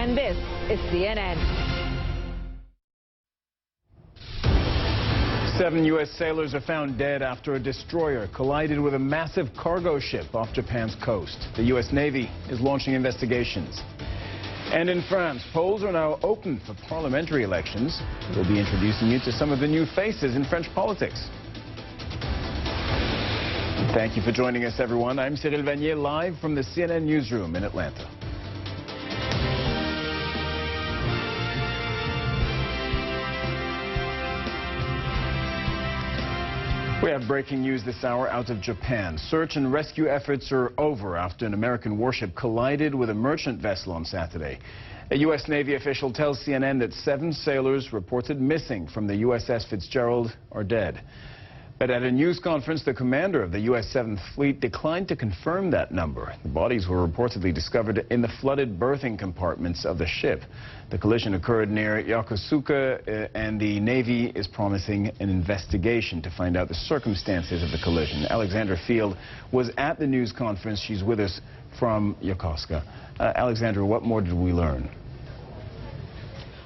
And this is CNN. 7 U.S. sailors are found dead after a destroyer collided with a massive cargo ship off Japan's coast. The U.S. Navy is launching investigations. And in France, polls are now open for parliamentary elections. We'll be introducing you to some of the new faces in French politics. Thank you for joining us, everyone. I'm Cyril Vanier, live from the CNN newsroom in Atlanta. We have breaking news this hour out of Japan. Search and rescue efforts are over after an American warship collided with a merchant vessel on Saturday. A U.S. Navy official tells CNN that 7 sailors reported missing from the USS Fitzgerald are dead. But at a news conference, the commander of the U.S. 7th Fleet declined to confirm that number. The bodies were reportedly discovered in the flooded berthing compartments of the ship. The collision occurred near Yokosuka, and the Navy is promising an investigation to find out the circumstances of the collision. Alexandra Field was at the news conference. She's with us from Yokosuka. Alexandra, what more did we learn?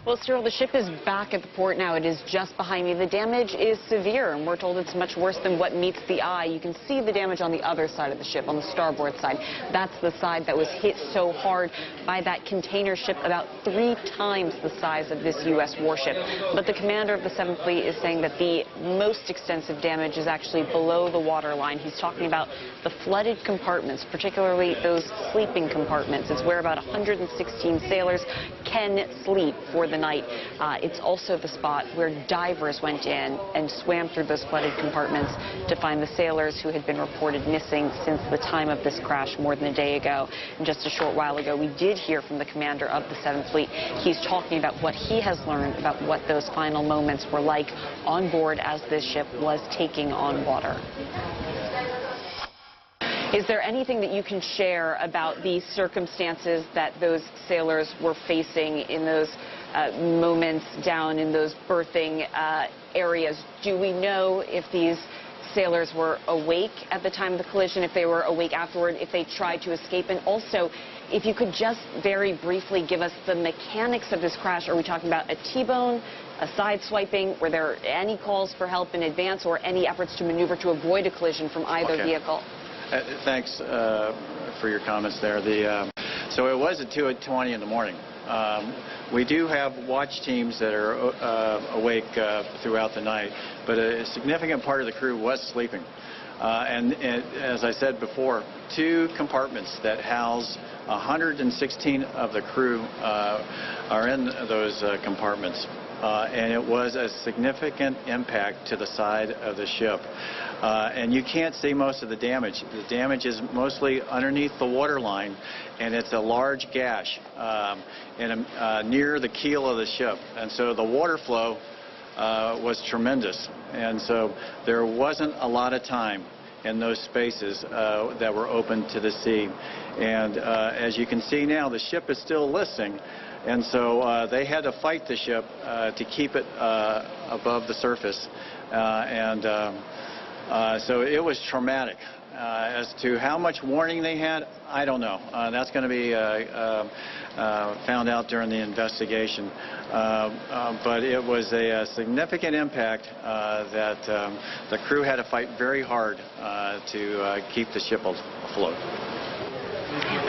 Well, Cyril, the ship is back at the port now. It is just behind me. The damage is severe, and we're told it's much worse than what meets the eye. You can see the damage on the other side of the ship, on the starboard side. That's the side that was hit so hard by that container ship, about 3 times the size of this U.S. warship. But the commander of the 7th Fleet is saying that the most extensive damage is actually below the waterline. He's talking about the flooded compartments, particularly those sleeping compartments. It's where about 116 sailors can sleep for the night. It's also the spot where divers went in and swam through those flooded compartments to find the sailors who had been reported missing since the time of this crash more than a day ago. And just a short while ago, we did hear from the commander of the 7th Fleet. He's talking about what he has learned about what those final moments were like on board as this ship was taking on water. Is there anything that you can share about the circumstances that those sailors were facing in those moments down in those berthing areas? Do we know if these sailors were awake at the time of the collision, if they were awake afterward, if they tried to escape? And also, if you could just very briefly give us the mechanics of this crash. Are we talking about a T-bone, a side swiping? Were there any calls for help in advance or any efforts to maneuver to avoid a collision from either vehicle? Thanks for your comments there. So it was at 2:20 in the morning. We do have watch teams that are awake throughout the night, but a significant part of the crew was sleeping. And as I said before, 2 compartments that house 116 of the crew are in those compartments. And it was a significant impact to the side of the ship. And you can't see most of the damage. The damage is mostly underneath the waterline, and it's a large gash near the keel of the ship. And so the water flow was tremendous. And so there wasn't a lot of time in those spaces that were open to the sea. And as you can see now, the ship is still listing. And so they had to fight the ship to keep it above the surface. So it was traumatic. As to how much warning they had, I don't know. That's going to be found out during the investigation. But it was a significant impact that the crew had to fight very hard to keep the ship afloat.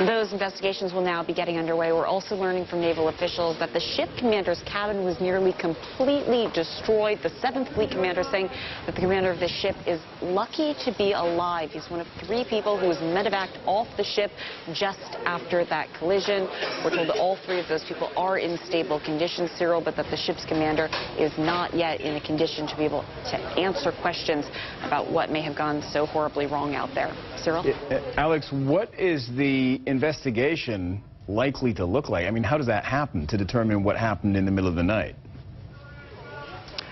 Those investigations will now be getting underway. We're also learning from naval officials that the ship commander's cabin was nearly completely destroyed. The 7th Fleet commander saying that the commander of the ship is lucky to be alive. He's one of 3 people who was medevaced off the ship just after that collision. We're told that all 3 of those people are in stable condition, Cyril, but that the ship's commander is not yet in a condition to be able to answer questions about what may have gone so horribly wrong out there. Cyril? Alex, what is the investigation likely to look like? I mean, how does that happen to determine what happened in the middle of the night?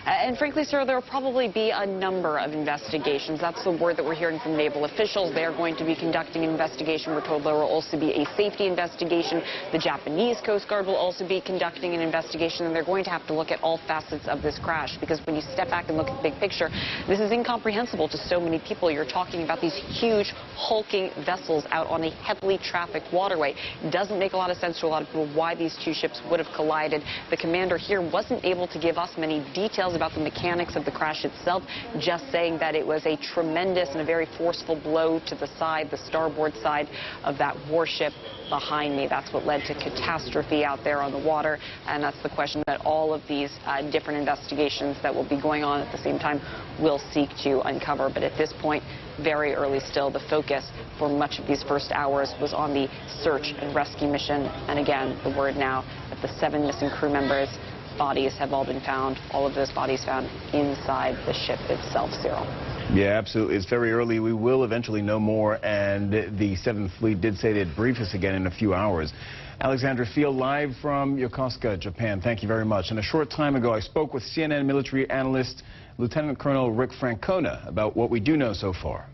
And frankly, sir, there will probably be a number of investigations. That's the word that we're hearing from naval officials. They're going to be conducting an investigation. We're told there will also be a safety investigation. The Japanese Coast Guard will also be conducting an investigation, and they're going to have to look at all facets of this crash, because when you step back and look at the big picture, this is incomprehensible to so many people. You're talking about these huge, hulking vessels out on a heavily trafficked waterway. It doesn't make a lot of sense to a lot of people why these two ships would have collided. The commander here wasn't able to give us many details about the mechanics of the crash itself, just saying that it was a tremendous and a very forceful blow to the side, the starboard side of that warship behind me. That's what led to catastrophe out there on the water, and that's the question that all of these different investigations that will be going on at the same time will seek to uncover. But at this point, very early still, the focus for much of these first hours was on the search and rescue mission. And again, the word now that the 7 missing crew members' bodies have all been found, all of those bodies found inside the ship itself, Cyril. Yeah, absolutely. It's very early. We will eventually know more, and the 7th Fleet did say they'd brief us again in a few hours. Alexandra Field, live from Yokosuka, Japan. Thank you very much. And a short time ago, I spoke with CNN military analyst Lieutenant Colonel Rick Francona about what we do know so far.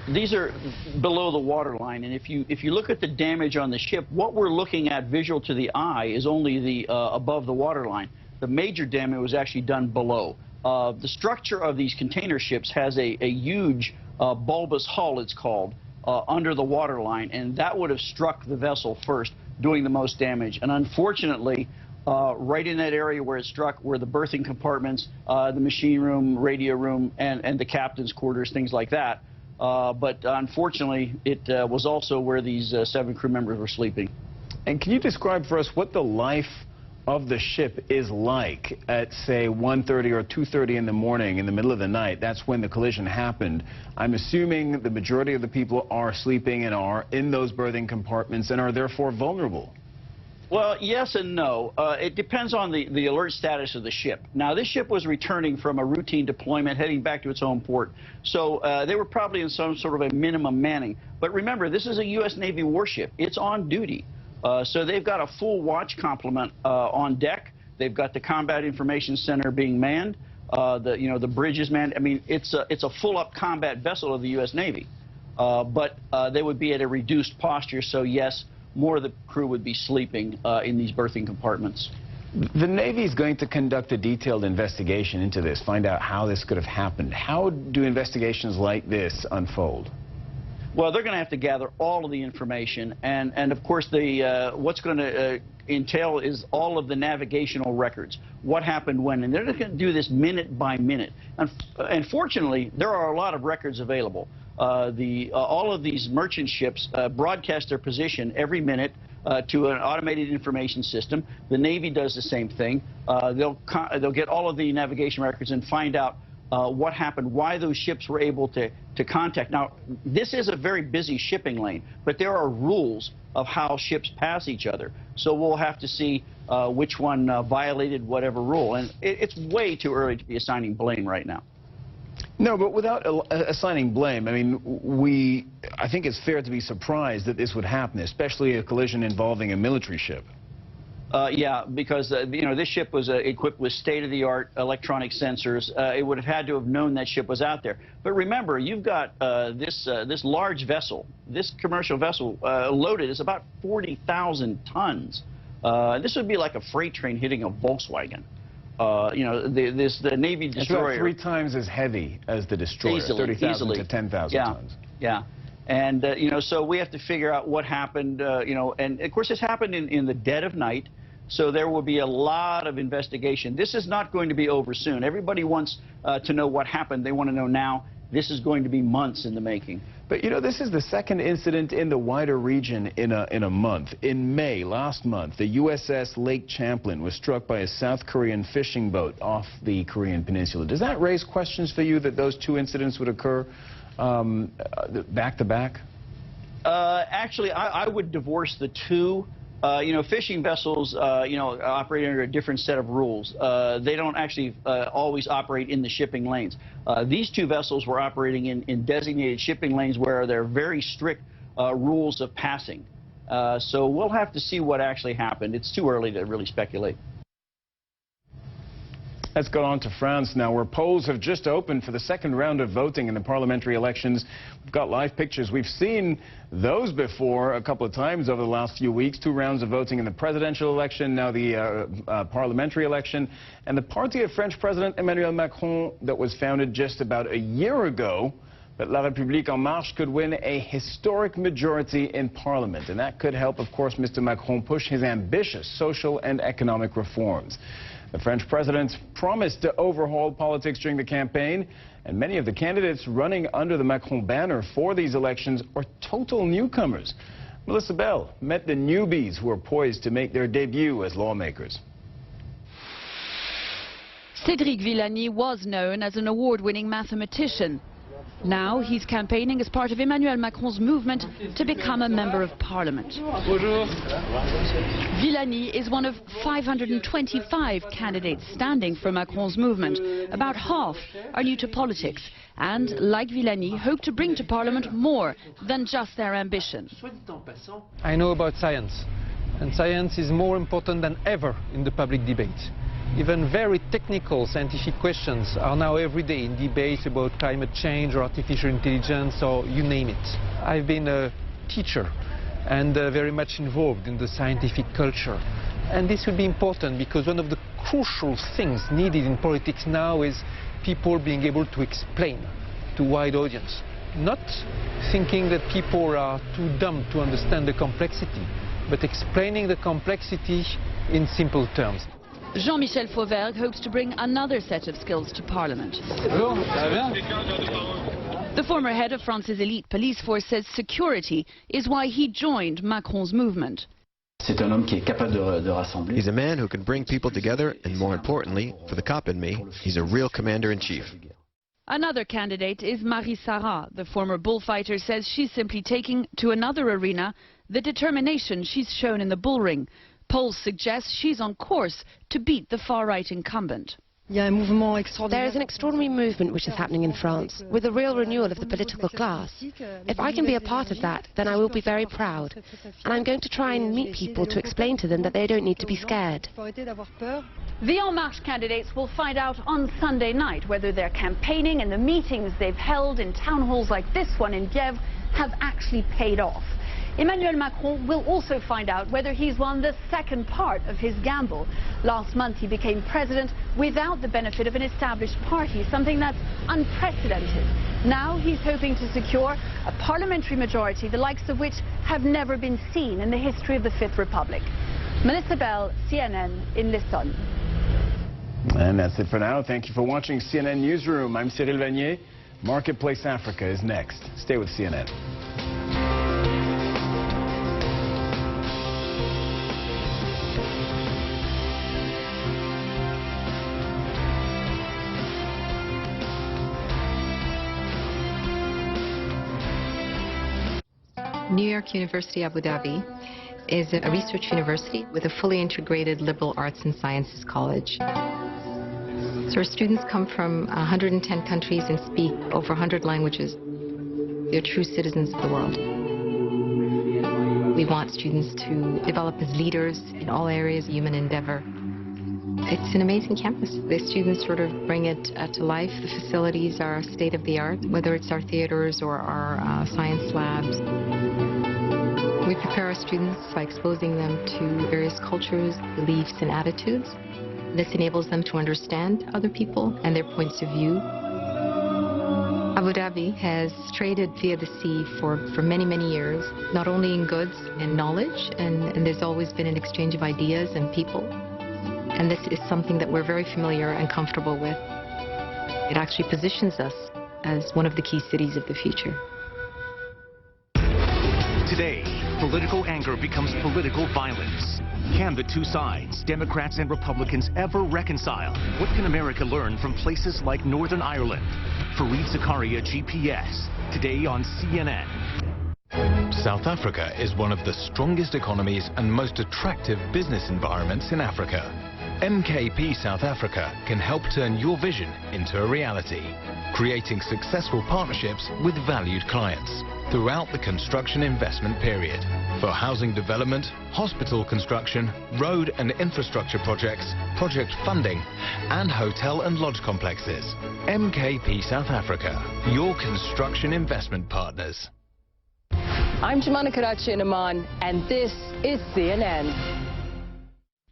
These are below the waterline, and if you look at the damage on the ship, what we're looking at visual to the eye is only the above the waterline. The major damage was actually done below. The structure of these container ships has a huge bulbous hull, it's called, under the waterline, and that would have struck the vessel first, doing the most damage. And unfortunately, right in that area where it struck were the berthing compartments, the machine room, radio room, and the captain's quarters, things like that. But unfortunately, it was also where these 7 crew members were sleeping. And can you describe for us what the life of the ship is like at, say, 1:30 or 2:30 in the morning, in the middle of the night? That's when the collision happened. I'm assuming the majority of the people are sleeping and are in those berthing compartments and are therefore vulnerable. Well, yes and no. It depends on the alert status of the ship. Now, this ship was returning from a routine deployment, heading back to its home port. So they were probably in some sort of a minimum manning. But remember, this is a U.S. Navy warship. It's on duty. So they've got a full watch complement on deck. They've got the Combat Information Center being manned. The bridge is manned. I mean, it's a full-up combat vessel of the U.S. Navy. But they would be at a reduced posture. So yes, more of the crew would be sleeping in these berthing compartments. The Navy is going to conduct a detailed investigation into this, find out how this could have happened. How do investigations like this unfold? Well, they're going to have to gather all of the information, and of course, what's going to entail is all of the navigational records. What happened when, and they're going to do this minute by minute. And fortunately, there are a lot of records available. All of these merchant ships broadcast their position every minute to an automated information system. The Navy does the same thing. They'll get all of the navigation records and find out what happened, why those ships were able to contact. Now, this is a very busy shipping lane, but there are rules of how ships pass each other. So we'll have to see which one violated whatever rule. And it's way too early to be assigning blame right now. No, but without assigning blame, I mean, I think it's fair to be surprised that this would happen, especially a collision involving a military ship. Yeah, because this ship was equipped with state-of-the-art electronic sensors. It would have had to have known that ship was out there. But remember, you've got this large vessel, this commercial vessel loaded is about 40,000 tons. This would be like a freight train hitting a Volkswagen. The Navy destroyer. It's about 3 times as heavy as the destroyer, 30,000 to 10,000 tons. Yeah. And, so we have to figure out what happened, and of course this happened in the dead of night, so there will be a lot of investigation. This is not going to be over soon. Everybody wants to know what happened. They want to know now. This is going to be months in the making. But, this is the second incident in the wider region in a month. In May, last month, the USS Lake Champlain was struck by a South Korean fishing boat off the Korean peninsula. Does that raise questions for you that those 2 incidents would occur back to back? Actually, I would divorce the 2. Fishing vessels, operate under a different set of rules. They don't actually always operate in the shipping lanes. These 2 vessels were operating in designated shipping lanes where there are very strict rules of passing. So we'll have to see what actually happened. It's too early to really speculate. Let's go on to France now, where polls have just opened for the second round of voting in the parliamentary elections. We've got live pictures. We've seen those before a couple of times over the last few weeks. 2 rounds of voting in the presidential election, now the parliamentary election. And the party of French President Emmanuel Macron that was founded just about a year ago, but La République En Marche, could win a historic majority in parliament. And that could help, of course, Mr. Macron push his ambitious social and economic reforms. The French president promised to overhaul politics during the campaign, and many of the candidates running under the Macron banner for these elections are total newcomers. Melissa Bell met the newbies who are poised to make their debut as lawmakers. Cédric Villani was known as an award-winning mathematician. Now he's campaigning as part of Emmanuel Macron's movement to become a member of parliament. Bonjour. Villani is one of 525 candidates standing for Macron's movement. About half are new to politics and, like Villani, hope to bring to parliament more than just their ambition. I know about science, and science is more important than ever in the public debate. Even very technical scientific questions are now every day in debates about climate change or artificial intelligence or you name it. I've been a teacher and very much involved in the scientific culture. And this will be important because one of the crucial things needed in politics now is people being able to explain to a wide audience. Not thinking that people are too dumb to understand the complexity, but explaining the complexity in simple terms. Jean-Michel Fauvergue hopes to bring another set of skills to Parliament. The former head of France's elite police force says security is why he joined Macron's movement. He's a man who can bring people together, and more importantly, for the cop in me, he's a real commander-in-chief. Another candidate is Marie Sarah. The former bullfighter says she's simply taking to another arena the determination she's shown in the bullring. Polls suggest she's on course to beat the far-right incumbent. There is an extraordinary movement which is happening in France, with a real renewal of the political class. If I can be a part of that, then I will be very proud. And I'm going to try and meet people to explain to them that they don't need to be scared. The En Marche candidates will find out on Sunday night whether their campaigning and the meetings they've held in town halls like this one in Bièvre have actually paid off. Emmanuel Macron will also find out whether he's won the second part of his gamble. Last month he became president without the benefit of an established party, something that's unprecedented. Now he's hoping to secure a parliamentary majority, the likes of which have never been seen in the history of the Fifth Republic. Melissa Bell, CNN in Lisbon. And that's it for now. Thank you for watching CNN Newsroom. I'm Cyril Vanier. Marketplace Africa is next. Stay with CNN. New York University Abu Dhabi is a research university with a fully integrated liberal arts and sciences college. So our students come from 110 countries and speak over 100 languages. They're true citizens of the world. We want students to develop as leaders in all areas of human endeavor. It's an amazing campus. The students sort of bring it to life. The facilities are state-of-the-art, whether it's our theaters or our science labs. We prepare our students by exposing them to various cultures, beliefs, and attitudes. This enables them to understand other people and their points of view. Abu Dhabi has traded via the sea for many, many years, not only in goods and knowledge, and there's always been an exchange of ideas and people. And this is something that we're very familiar and comfortable with. It actually positions us as one of the key cities of the future. Today, political anger becomes political violence. Can the two sides, Democrats and Republicans, ever reconcile? What can America learn from places like Northern Ireland? Fareed Zakaria, GPS, today on CNN. South Africa is one of the strongest economies and most attractive business environments in Africa. MKP South Africa can help turn your vision into a reality, creating successful partnerships with valued clients throughout the construction investment period. For housing development, hospital construction, road and infrastructure projects, project funding, and hotel and lodge complexes. MKP South Africa, your construction investment partners. I'm Jemana Karachi in Oman, and this is CNN.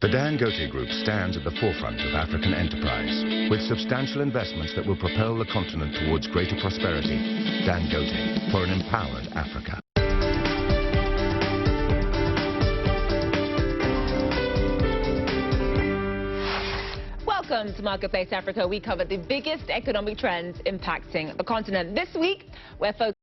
The Dangote Group stands at the forefront of African enterprise, with substantial investments that will propel the continent towards greater prosperity. Dangote, for an empowered Africa. Welcome to Marketplace Africa. We cover the biggest economic trends impacting the continent. This week, we're focused